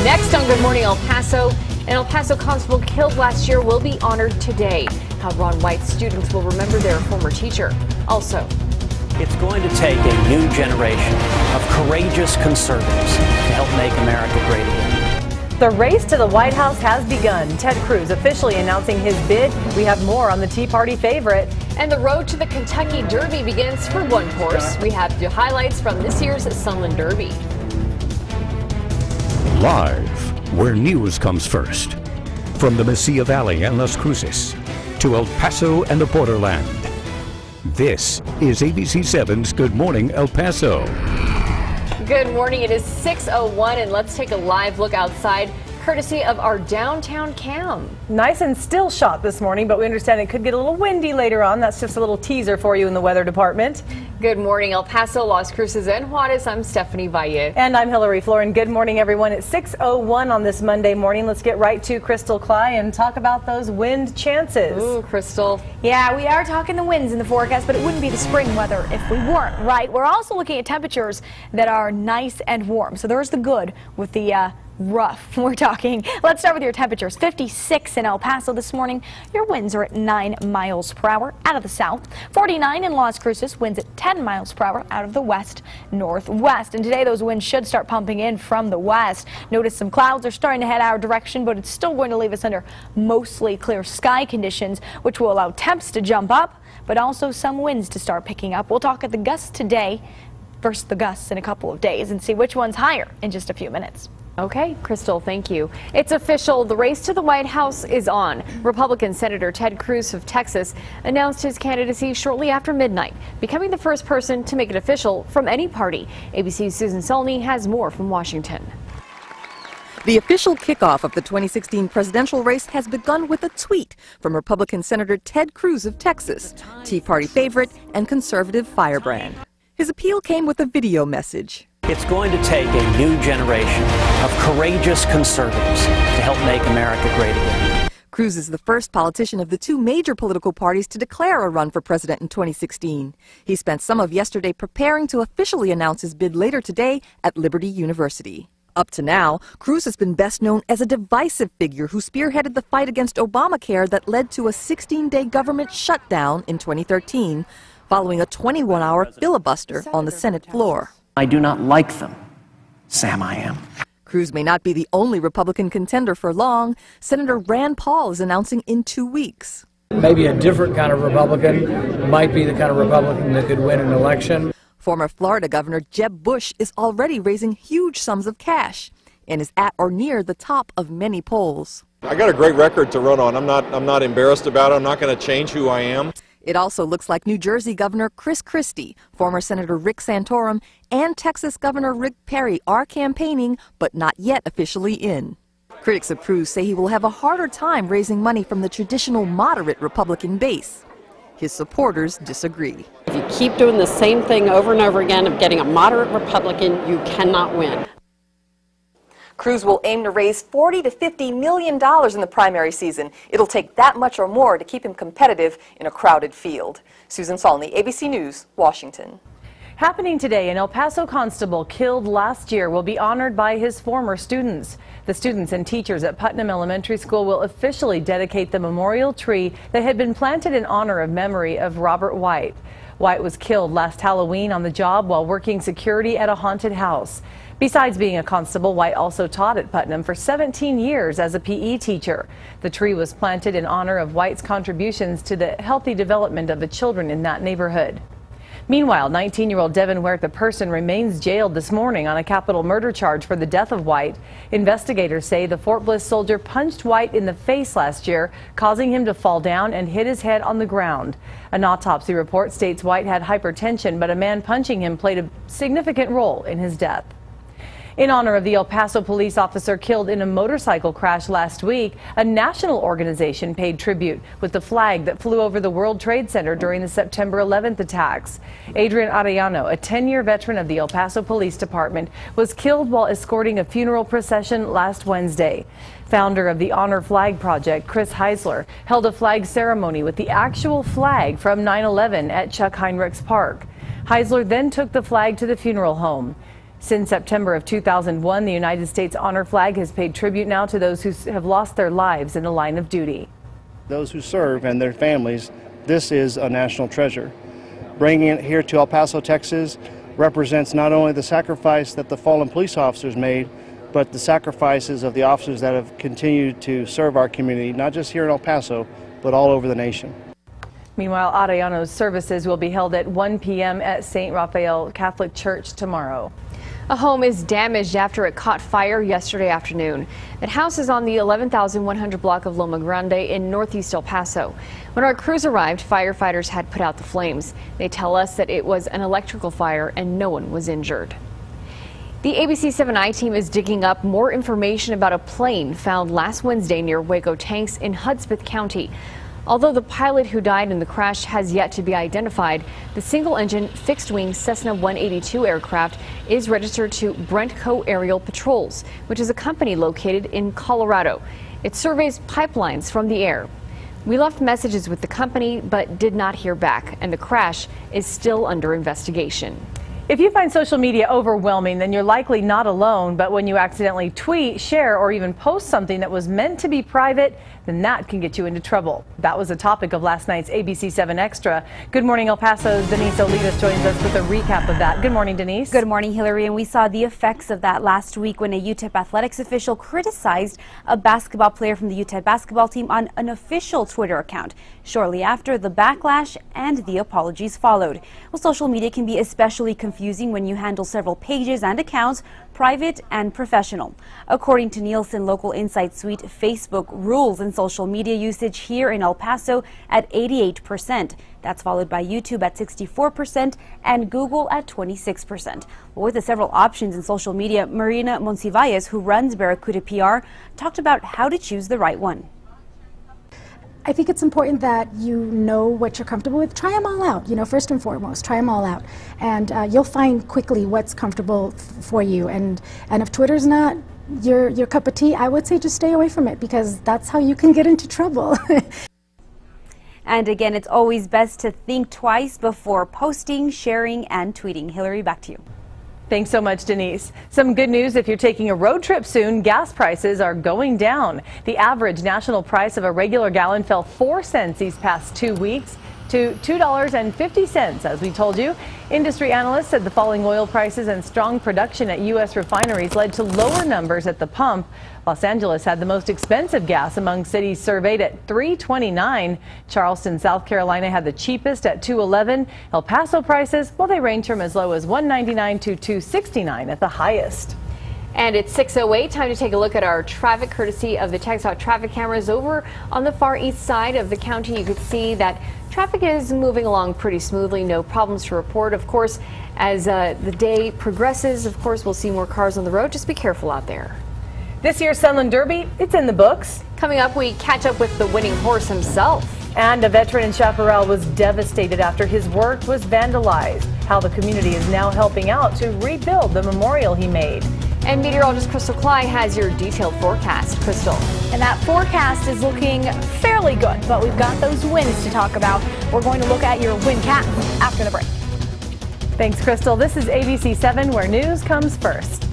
Next on Good Morning El Paso, an El Paso constable killed last year will be honored today. How Ron White's students will remember their former teacher. Also, it's going to take a new generation of courageous conservatives to help make America great again. The race to the White House has begun. Ted Cruz officially announcing his bid. We have more on the Tea Party favorite. And the road to the Kentucky Derby begins for one horse. We have the highlights from this year's Sunland Derby. Live, where news comes first. From the Mesilla Valley and Las Cruces to El Paso and the borderland. This is ABC7's Good Morning El Paso. Good morning. It is 6:01 and let's take a live look outside, courtesy of our downtown cam. Nice and still shot this morning, but we understand it could get a little windy later on. That's just a little teaser for you in the weather department. Good morning, El Paso, Las Cruces, and Juarez. I'm Stephanie Valle. And I'm Hillary Floren. Good morning, everyone. It's 6:01 on this Monday morning. Let's get right to Crystal Cly and talk about those wind chances. Ooh, Crystal. Yeah, we are talking the winds in the forecast, but it wouldn't be the spring weather if we weren't, right? We're also looking at temperatures that are nice and warm. So there's the good with the rough. We're talking. Let's start with your temperatures. 56 in El Paso this morning. Your winds are at 9 miles per hour out of the south. 49 in Las Cruces. Winds at 10 miles per hour out of the west northwest. And today those winds should start pumping in from the west. Notice some clouds are starting to head our direction, but it's still going to leave us under mostly clear sky conditions, which will allow temps to jump up, but also some winds to start picking up. We'll talk at the gusts today versus the gusts in a couple of days and see which one's higher in just a few minutes. Okay, Crystal, thank you. It's official. The race to the White House is on. Republican Senator Ted Cruz of Texas announced his candidacy shortly after midnight, becoming the first person to make it official from any party. ABC's Susan Solney has more from Washington. The official kickoff of the 2016 presidential race has begun with a tweet from Republican Senator Ted Cruz of Texas, Tea Party favorite and conservative firebrand. His appeal came with a video message. It's going to take a new generation of courageous conservatives to help make America great again. Cruz is the first politician of the two major political parties to declare a run for president in 2016. He spent some of yesterday preparing to officially announce his bid later today at Liberty University. Up to now, Cruz has been best known as a divisive figure who spearheaded the fight against Obamacare that led to a 16-day government shutdown in 2013, following a 21-hour filibuster on the Senate floor. I do not like them. Sam, I am. Cruz may not be the only Republican contender for long. Senator Rand Paul is announcing in 2 weeks. Maybe a different kind of Republican might be the kind of Republican that could win an election. Former Florida Governor Jeb Bush is already raising huge sums of cash and is at or near the top of many polls. I got a great record to run on. I'm not embarrassed about it. I'm not going to change who I am. It also looks like New Jersey Governor Chris Christie, former Senator Rick Santorum, and Texas Governor Rick Perry are campaigning, but not yet officially in. Critics of Cruz say he will have a harder time raising money from the traditional moderate Republican base. His supporters disagree. If you keep doing the same thing over and over again of getting a moderate Republican, you cannot win. Cruz will aim to raise $40 to $50 million in the primary season. It'll take that much or more to keep him competitive in a crowded field. Susan Solney, ABC News, Washington. Happening today, an El Paso constable killed last year will be honored by his former students. The students and teachers at Putnam Elementary School will officially dedicate the memorial tree that had been planted in honor of memory of Robert White. White was killed last Halloween on the job while working security at a haunted house. Besides being a constable, White also taught at Putnam for 17 years as a PE teacher. The tree was planted in honor of White's contributions to the healthy development of the children in that neighborhood. Meanwhile, 19-year-old Devin Huerta Person remains jailed this morning on a capital murder charge for the death of White. Investigators say the Fort Bliss soldier punched White in the face last year, causing him to fall down and hit his head on the ground. An autopsy report states White had hypertension, but a man punching him played a significant role in his death. In honor of the El Paso police officer killed in a motorcycle crash last week, a national organization paid tribute with the flag that flew over the World Trade Center during the September 11th attacks. Adrian Arellano, a 10-year veteran of the El Paso Police Department, was killed while escorting a funeral procession last Wednesday. Founder of the Honor Flag Project, Chris Heisler, held a flag ceremony with the actual flag from 9/11 at Chuck Heinrichs Park. Heisler then took the flag to the funeral home. Since September of 2001, the United States Honor Flag has paid tribute now to those who have lost their lives in the line of duty. Those who serve and their families, this is a national treasure. Bringing it here to El Paso, Texas, represents not only the sacrifice that the fallen police officers made, but the sacrifices of the officers that have continued to serve our community, not just here in El Paso, but all over the nation. Meanwhile, Arellano's services will be held at 1 p.m. at St. Raphael Catholic Church tomorrow. A home is damaged after it caught fire yesterday afternoon. That house is on the 11,100 block of Loma Grande in northeast El Paso. When our crews arrived, firefighters had put out the flames. They tell us that it was an electrical fire and no one was injured. The ABC7i team is digging up more information about a plane found last Wednesday near Waco Tanks in Hudspeth County. Although the pilot who died in the crash has yet to be identified, the single-engine, fixed-wing Cessna 182 aircraft is registered to Brentco Aerial Patrols, which is a company located in Colorado. It surveys pipelines from the air. We left messages with the company but did not hear back, and the crash is still under investigation. If you find social media overwhelming, then you're likely not alone. But when you accidentally tweet, share, or even post something that was meant to be private, then that can get you into trouble. That was the topic of last night's ABC7 Extra. Good morning, El Paso's Denise Olidas joins us with a recap of that. Good morning, Denise. Good morning, Hillary. And we saw the effects of that last week when a UTEP athletics official criticized a basketball player from the UTEP basketball team on an official Twitter account. Shortly after, the backlash and the apologies followed. Well, social media can be especially confusing when you handle several pages and accounts, private and professional. According to Nielsen Local Insight Suite, Facebook rules in social media usage here in El Paso at 88%. That's followed by YouTube at 64% and Google at 26%. With the several options in social media, Marina Monsivalles, who runs Barracuda PR, talked about how to choose the right one. I think it's important that you know what you're comfortable with. Try them all out, first and foremost, try them all out. And you'll find quickly what's comfortable for you. And if Twitter's not your cup of tea, I would say just stay away from it, because that's how you can get into trouble. And again, it's always best to think twice before posting, sharing, and tweeting. Hillary, back to you. Thanks so much, Denise. Some good news if you're taking a road trip soon. Gas prices are going down. The average national price of a regular gallon fell 4 cents these past 2 weeks to $2.50, as we told you. Industry analysts said the falling oil prices and strong production at U.S. refineries led to lower numbers at the pump. Los Angeles had the most expensive gas among cities surveyed at $3.29. Charleston, South Carolina had the cheapest at $2.11. El Paso prices, well, they range from as low as $1.99 to $2.69 at the highest. And it's 6:08, time to take a look at our traffic courtesy of the TxDOT traffic cameras over on the far east side of the county. You could see that traffic is moving along pretty smoothly, no problems to report. Of course, as the day progresses, of course, we'll see more cars on the road. Just be careful out there. This year's Sunland Derby, it's in the books. Coming up, we catch up with the winning horse himself. And a veteran in Chaparral was devastated after his work was vandalized. How the community is now helping out to rebuild the memorial he made. And meteorologist Crystal Cly has your detailed forecast. Crystal. And that forecast is looking fairly good, but we've got those winds to talk about. We're going to look at your wind cap after the break. Thanks, Crystal. This is ABC7, where news comes first.